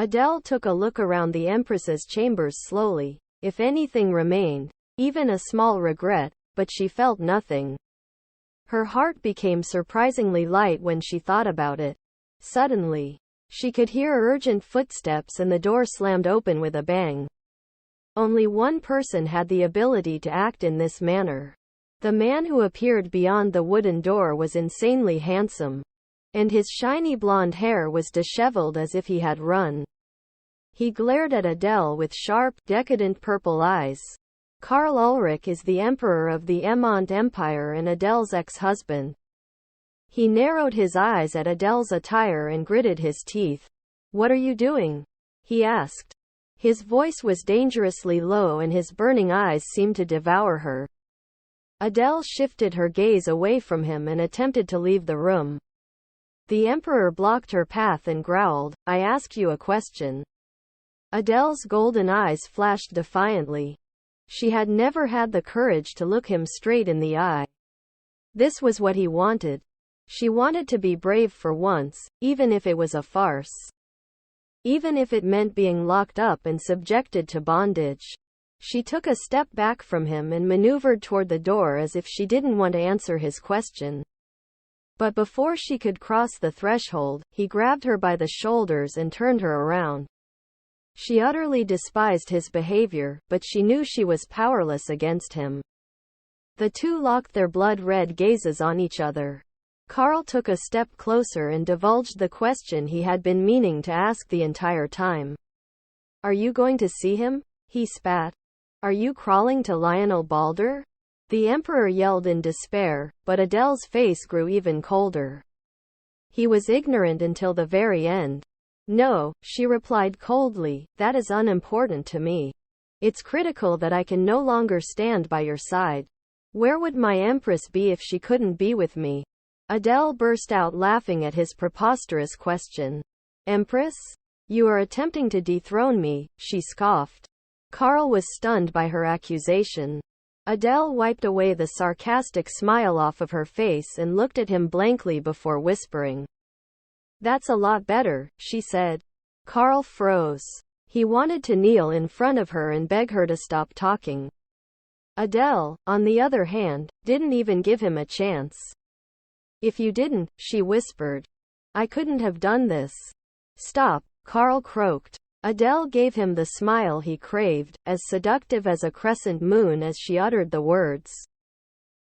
Adele took a look around the Empress's chambers slowly. If anything remained, even a small regret, but she felt nothing. Her heart became surprisingly light when she thought about it. Suddenly, she could hear urgent footsteps and the door slammed open with a bang. Only one person had the ability to act in this manner. The man who appeared beyond the wooden door was insanely handsome, and his shiny blonde hair was disheveled as if he had run. He glared at Adele with sharp, decadent purple eyes. Karl Ulrich is the emperor of the Emont Empire and Adele's ex-husband. He narrowed his eyes at Adele's attire and gritted his teeth. "What are you doing?" he asked. His voice was dangerously low and his burning eyes seemed to devour her. Adele shifted her gaze away from him and attempted to leave the room. The emperor blocked her path and growled, "I asked you a question." Adele's golden eyes flashed defiantly. She had never had the courage to look him straight in the eye. This was what he wanted. She wanted to be brave for once, even if it was a farce. Even if it meant being locked up and subjected to bondage. She took a step back from him and maneuvered toward the door as if she didn't want to answer his question. But before she could cross the threshold, he grabbed her by the shoulders and turned her around. She utterly despised his behavior, but she knew she was powerless against him. The two locked their blood-red gazes on each other. Karl took a step closer and divulged the question he had been meaning to ask the entire time. "Are you going to see him?" he spat. "Are you crawling to Lionel Balder?" The emperor yelled in despair, but Adele's face grew even colder. He was ignorant until the very end. "No," she replied coldly, "that is unimportant to me. It's critical that I can no longer stand by your side. Where would my Empress be if she couldn't be with me?" Adele burst out laughing at his preposterous question. "Empress? You are attempting to dethrone me," she scoffed. Karl was stunned by her accusation. Adele wiped away the sarcastic smile off of her face and looked at him blankly before whispering. "That's a lot better," she said. Karl froze. He wanted to kneel in front of her and beg her to stop talking. Adele, on the other hand, didn't even give him a chance. "If you didn't," she whispered, "I couldn't have done this." "Stop," Karl croaked. Adele gave him the smile he craved, as seductive as a crescent moon as she uttered the words.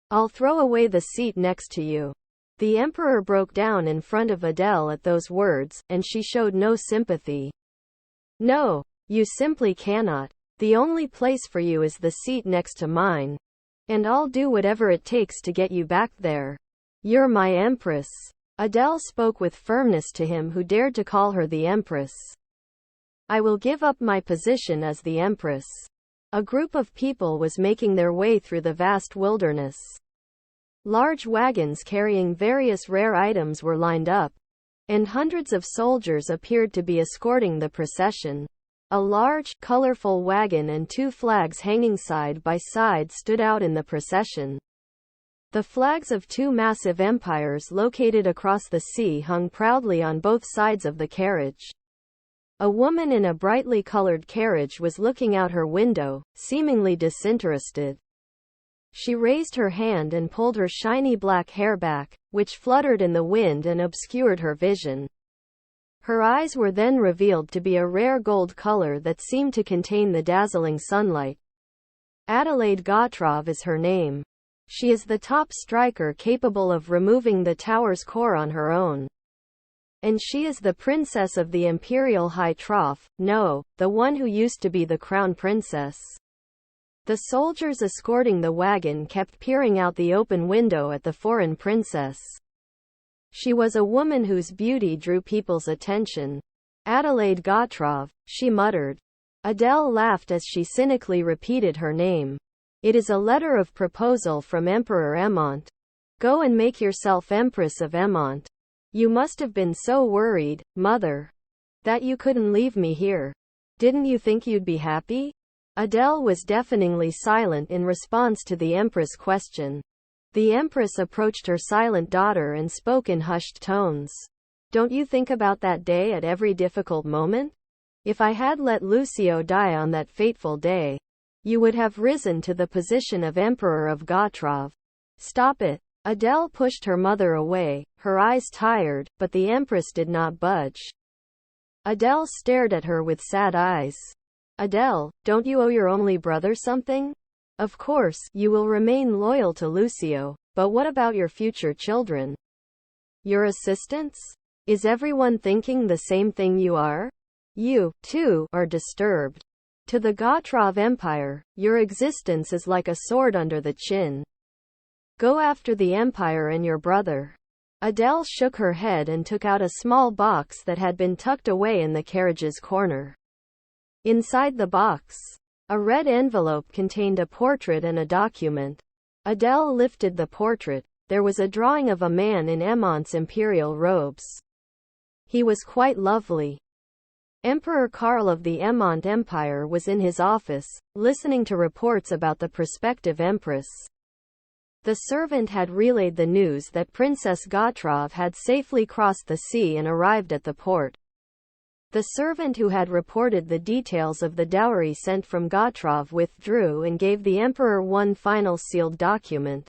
"I'll throw away the seat next to you." The emperor broke down in front of Adele at those words, and she showed no sympathy. "No, you simply cannot. The only place for you is the seat next to mine. And I'll do whatever it takes to get you back there. You're my Empress." Adele spoke with firmness to him who dared to call her the Empress. "I will give up my position as the Empress." A group of people was making their way through the vast wilderness. Large wagons carrying various rare items were lined up, and hundreds of soldiers appeared to be escorting the procession. A large, colorful wagon and two flags hanging side by side stood out in the procession. The flags of two massive empires located across the sea hung proudly on both sides of the carriage. A woman in a brightly colored carriage was looking out her window, seemingly disinterested. She raised her hand and pulled her shiny black hair back, which fluttered in the wind and obscured her vision. Her eyes were then revealed to be a rare gold color that seemed to contain the dazzling sunlight. Adelaide Gautrov is her name. She is the top striker capable of removing the tower's core on her own. And she is the princess of the Imperial High Trough, no, the one who used to be the crown princess. The soldiers escorting the wagon kept peering out the open window at the foreign princess. She was a woman whose beauty drew people's attention. "Adelaide Gautrov," she muttered. Adele laughed as she cynically repeated her name. "It is a letter of proposal from Emperor Emont. Go and make yourself Empress of Emont. You must have been so worried, mother, that you couldn't leave me here. Didn't you think you'd be happy?" Adele was deafeningly silent in response to the Empress' question. The Empress approached her silent daughter and spoke in hushed tones. "Don't you think about that day at every difficult moment? If I had let Lucio die on that fateful day, you would have risen to the position of Emperor of Gotrov. Stop it. Adele pushed her mother away, her eyes tired, but the Empress did not budge. Adele stared at her with sad eyes. Adele, don't you owe your only brother something? Of course, you will remain loyal to Lucio, but what about your future children? Your assistants? Is everyone thinking the same thing you are? You, too, are disturbed. To the Gotrov Empire, your existence is like a sword under the chin. Go after the Empire and your brother. Adele shook her head and took out a small box that had been tucked away in the carriage's corner. Inside the box, a red envelope contained a portrait and a document. Adele lifted the portrait. There was a drawing of a man in Emont's imperial robes. He was quite lovely. Emperor Karl of the Emont Empire was in his office, listening to reports about the prospective empress. The servant had relayed the news that Princess Gotrov had safely crossed the sea and arrived at the port. The servant who had reported the details of the dowry sent from Gotrov withdrew and gave the emperor one final sealed document.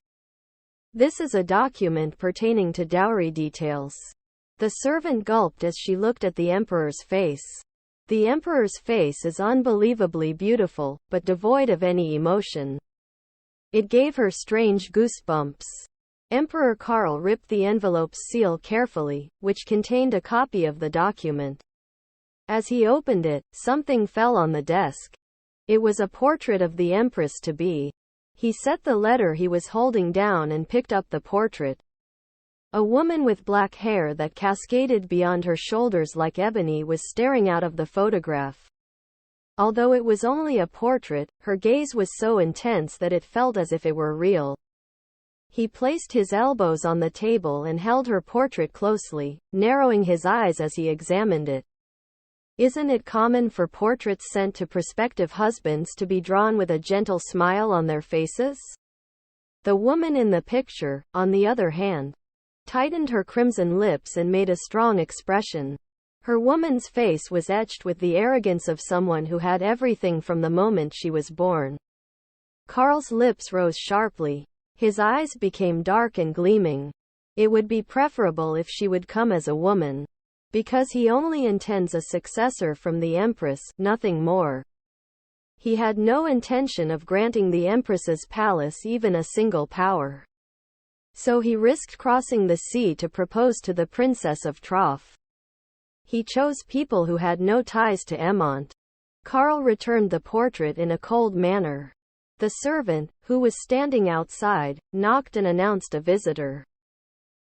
This is a document pertaining to dowry details. The servant gulped as she looked at the emperor's face. The emperor's face is unbelievably beautiful, but devoid of any emotion. It gave her strange goosebumps. Emperor Karl ripped the envelope's seal carefully, which contained a copy of the document. As he opened it, something fell on the desk. It was a portrait of the Empress-to-be. He set the letter he was holding down and picked up the portrait. A woman with black hair that cascaded beyond her shoulders like ebony was staring out of the photograph. Although it was only a portrait, her gaze was so intense that it felt as if it were real. He placed his elbows on the table and held her portrait closely, narrowing his eyes as he examined it. Isn't it common for portraits sent to prospective husbands to be drawn with a gentle smile on their faces? The woman in the picture, on the other hand, tightened her crimson lips and made a strong expression. Her woman's face was etched with the arrogance of someone who had everything from the moment she was born. Karl's lips rose sharply. His eyes became dark and gleaming. It would be preferable if she would come as a woman. Because he only intends a successor from the Empress, nothing more. He had no intention of granting the Empress's palace even a single power. So he risked crossing the sea to propose to the Princess of Troff. He chose people who had no ties to Emont. Karl returned the portrait in a cold manner. The servant, who was standing outside, knocked and announced a visitor.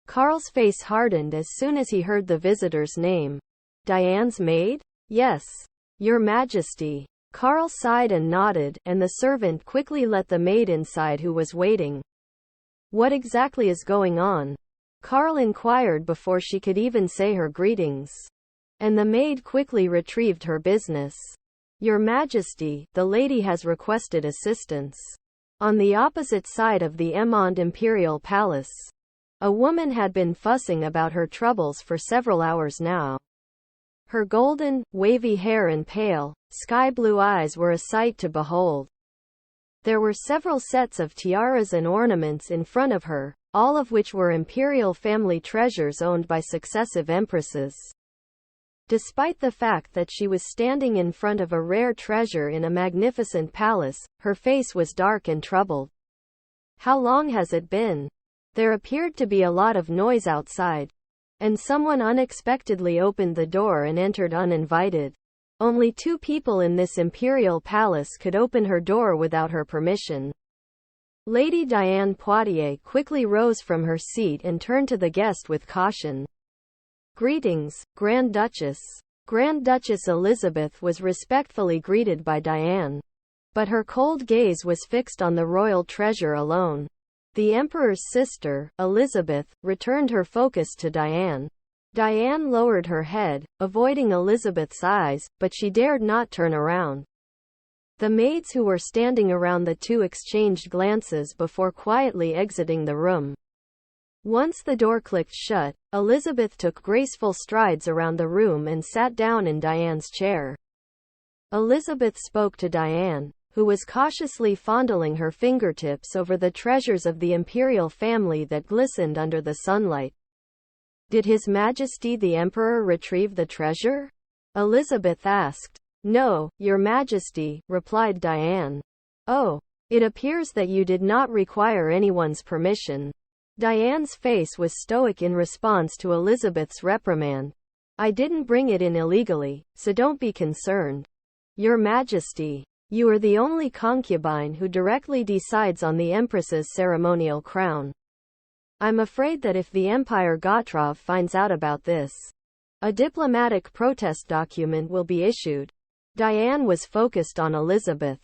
Karl's face hardened as soon as he heard the visitor's name. Diane's maid? Yes. Your Majesty. Karl sighed and nodded, and the servant quickly let the maid inside who was waiting. What exactly is going on? Karl inquired before she could even say her greetings. And the maid quickly retrieved her business. Your Majesty, the lady has requested assistance. On the opposite side of the Emont Imperial Palace, a woman had been fussing about her troubles for several hours now. Her golden, wavy hair and pale, sky-blue eyes were a sight to behold. There were several sets of tiaras and ornaments in front of her, all of which were imperial family treasures owned by successive empresses. Despite the fact that she was standing in front of a rare treasure in a magnificent palace, her face was dark and troubled. How long has it been? There appeared to be a lot of noise outside, and someone unexpectedly opened the door and entered uninvited. Only 2 people in this imperial palace could open her door without her permission. Lady Diane Poitiers quickly rose from her seat and turned to the guest with caution. Greetings, Grand Duchess. Grand Duchess Elizabeth was respectfully greeted by Diane. But her cold gaze was fixed on the royal treasure alone. The Emperor's sister, Elizabeth, returned her focus to Diane. Diane lowered her head, avoiding Elizabeth's eyes, but she dared not turn around. The maids who were standing around the 2 exchanged glances before quietly exiting the room. Once the door clicked shut, Elizabeth took graceful strides around the room and sat down in Diane's chair. Elizabeth spoke to Diane, who was cautiously fondling her fingertips over the treasures of the imperial family that glistened under the sunlight. Did His Majesty the Emperor retrieve the treasure? Elizabeth asked. No, Your Majesty, replied Diane. Oh, it appears that you did not require anyone's permission. Diane's face was stoic in response to Elizabeth's reprimand. I didn't bring it in illegally, so don't be concerned. Your Majesty, you are the only concubine who directly decides on the Empress's ceremonial crown. I'm afraid that if the Empire Gotrov finds out about this, a diplomatic protest document will be issued. Diane was focused on Elizabeth.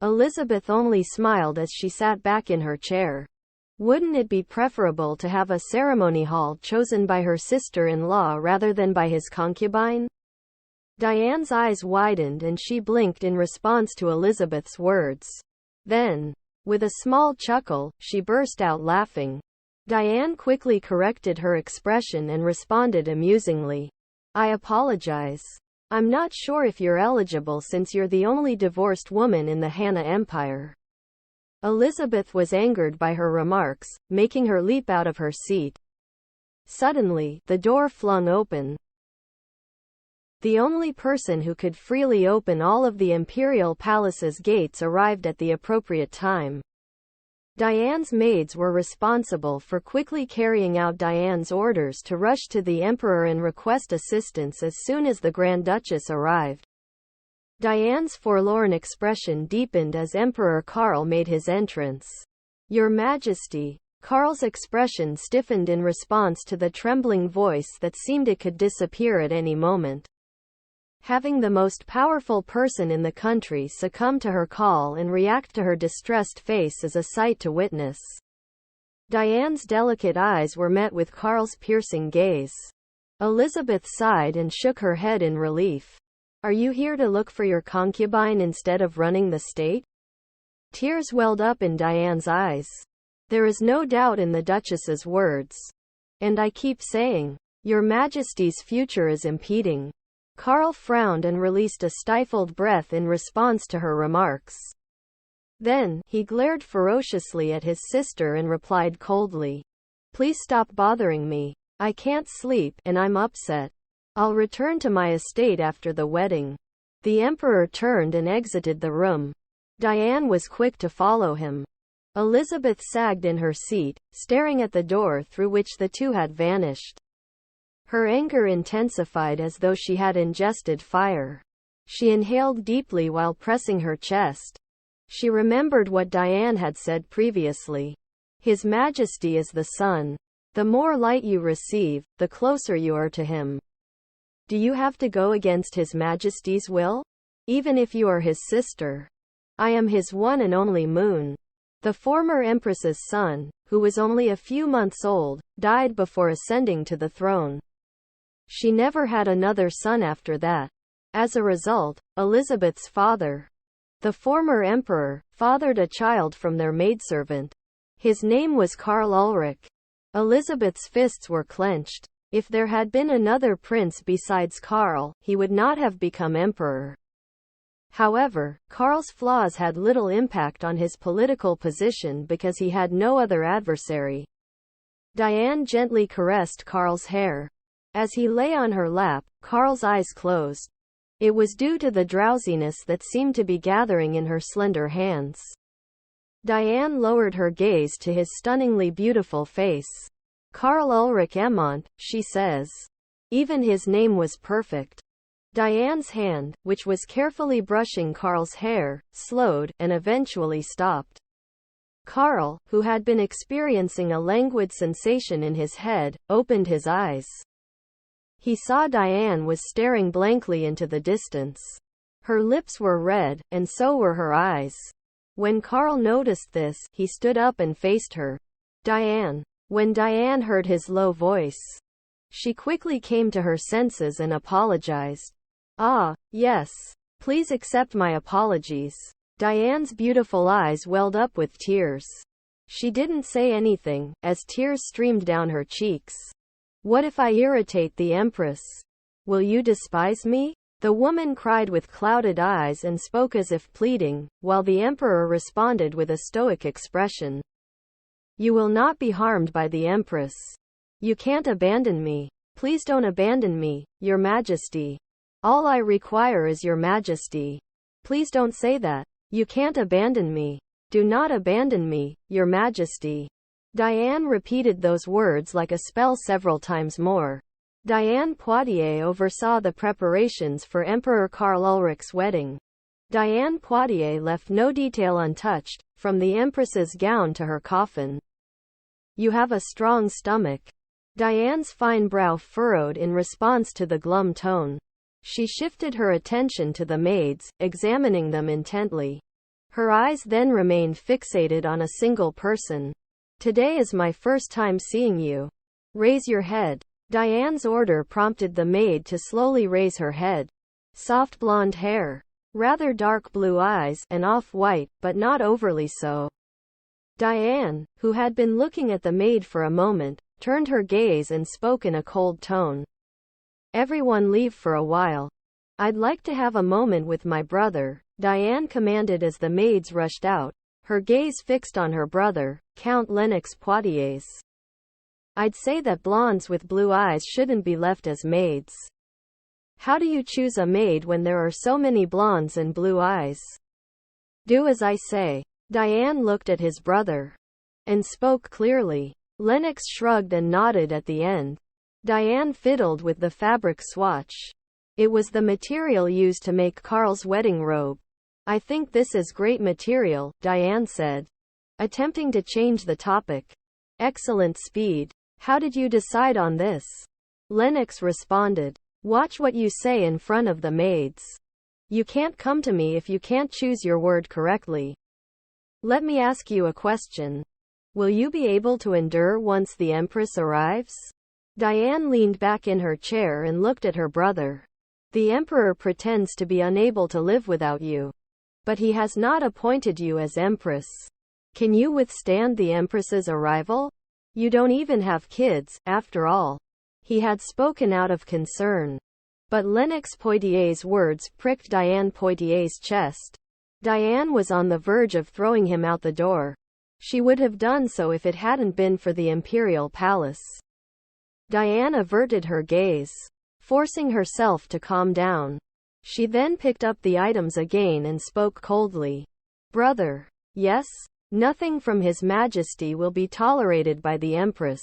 Elizabeth only smiled as she sat back in her chair. Wouldn't it be preferable to have a ceremony hall chosen by her sister-in-law rather than by his concubine? Diane's eyes widened and she blinked in response to Elizabeth's words. Then, with a small chuckle, she burst out laughing. Diane quickly corrected her expression and responded amusingly. I apologize. I'm not sure if you're eligible since you're the only divorced woman in the Hanna Empire. Elizabeth was angered by her remarks, making her leap out of her seat. Suddenly, the door flung open. The only person who could freely open all of the imperial palace's gates arrived at the appropriate time. Diane's maids were responsible for quickly carrying out Diane's orders to rush to the emperor and request assistance as soon as the Grand Duchess arrived. Diane's forlorn expression deepened as Emperor Karl made his entrance. Your Majesty. Karl's expression stiffened in response to the trembling voice that seemed it could disappear at any moment. Having the most powerful person in the country succumb to her call and react to her distressed face is a sight to witness. Diane's delicate eyes were met with Karl's piercing gaze. Elizabeth sighed and shook her head in relief. Are you here to look for your concubine instead of running the state? Tears welled up in Diane's eyes. There is no doubt in the Duchess's words. And I keep saying, Your Majesty's future is impeding. Karl frowned and released a stifled breath in response to her remarks. Then, he glared ferociously at his sister and replied coldly. Please stop bothering me. I can't sleep, and I'm upset. I'll return to my estate after the wedding. The Emperor turned and exited the room. Diane was quick to follow him. Elizabeth sagged in her seat, staring at the door through which the two had vanished. Her anger intensified as though she had ingested fire. She inhaled deeply while pressing her chest. She remembered what Diane had said previously. His Majesty is the sun. The more light you receive, the closer you are to him. Do you have to go against His Majesty's will? Even if you are his sister. I am his one and only moon. The former Empress's son, who was only a few months old, died before ascending to the throne. She never had another son after that. As a result, Elizabeth's father, the former emperor, fathered a child from their maidservant. His name was Karl Ulrich. Elizabeth's fists were clenched. If there had been another prince besides Karl, he would not have become emperor. However, Karl's flaws had little impact on his political position because he had no other adversary. Diane gently caressed Karl's hair. As he lay on her lap, Karl's eyes closed. It was due to the drowsiness that seemed to be gathering in her slender hands. Diane lowered her gaze to his stunningly beautiful face. Karl Ulrich Emont, she says. Even his name was perfect. Diane's hand, which was carefully brushing Karl's hair, slowed, and eventually stopped. Karl, who had been experiencing a languid sensation in his head, opened his eyes. He saw Diane was staring blankly into the distance. Her lips were red, and so were her eyes. When Karl noticed this, he stood up and faced her. Diane. When Diane heard his low voice, she quickly came to her senses and apologized. Ah, yes. Please accept my apologies. Diane's beautiful eyes welled up with tears. She didn't say anything, as tears streamed down her cheeks. What if I irritate the Empress? Will you despise me? The woman cried with clouded eyes and spoke as if pleading, while the emperor responded with a stoic expression. You will not be harmed by the Empress. You can't abandon me. Please don't abandon me, Your Majesty. All I require is Your Majesty. Please don't say that. You can't abandon me. Do not abandon me, Your Majesty. Diane repeated those words like a spell several times more. Diane Poitiers oversaw the preparations for Emperor Karl Ulrich's wedding. Diane Poitiers left no detail untouched, from the Empress's gown to her coffin. You have a strong stomach. Diane's fine brow furrowed in response to the glum tone. She shifted her attention to the maids, examining them intently. Her eyes then remained fixated on a single person. Today is my first time seeing you. Raise your head. Diane's order prompted the maid to slowly raise her head. Soft blonde hair. Rather dark blue eyes, and off-white, but not overly so. Diane, who had been looking at the maid for a moment, turned her gaze and spoke in a cold tone. Everyone leave for a while. I'd like to have a moment with my brother, Diane commanded as the maids rushed out, her gaze fixed on her brother, Count Lennox Poitiers. I'd say that blondes with blue eyes shouldn't be left as maids. How do you choose a maid when there are so many blondes and blue eyes? Do as I say. Diane looked at his brother and spoke clearly. Lennox shrugged and nodded at the end. Diane fiddled with the fabric swatch. It was the material used to make Karl's wedding robe. I think this is great material, Diane said, attempting to change the topic. Excellent speed. How did you decide on this? Lennox responded. Watch what you say in front of the maids. You can't come to me if you can't choose your word correctly. Let me ask you a question. Will you be able to endure once the Empress arrives? Diane leaned back in her chair and looked at her brother. The Emperor pretends to be unable to live without you. But he has not appointed you as Empress. Can you withstand the Empress's arrival? You don't even have kids, after all. He had spoken out of concern. But Lennox Poitiers's words pricked Diane Poitiers's chest. Diane was on the verge of throwing him out the door. She would have done so if it hadn't been for the imperial palace. Diane averted her gaze, forcing herself to calm down. She then picked up the items again and spoke coldly. Brother. Yes? Nothing from His Majesty will be tolerated by the Empress.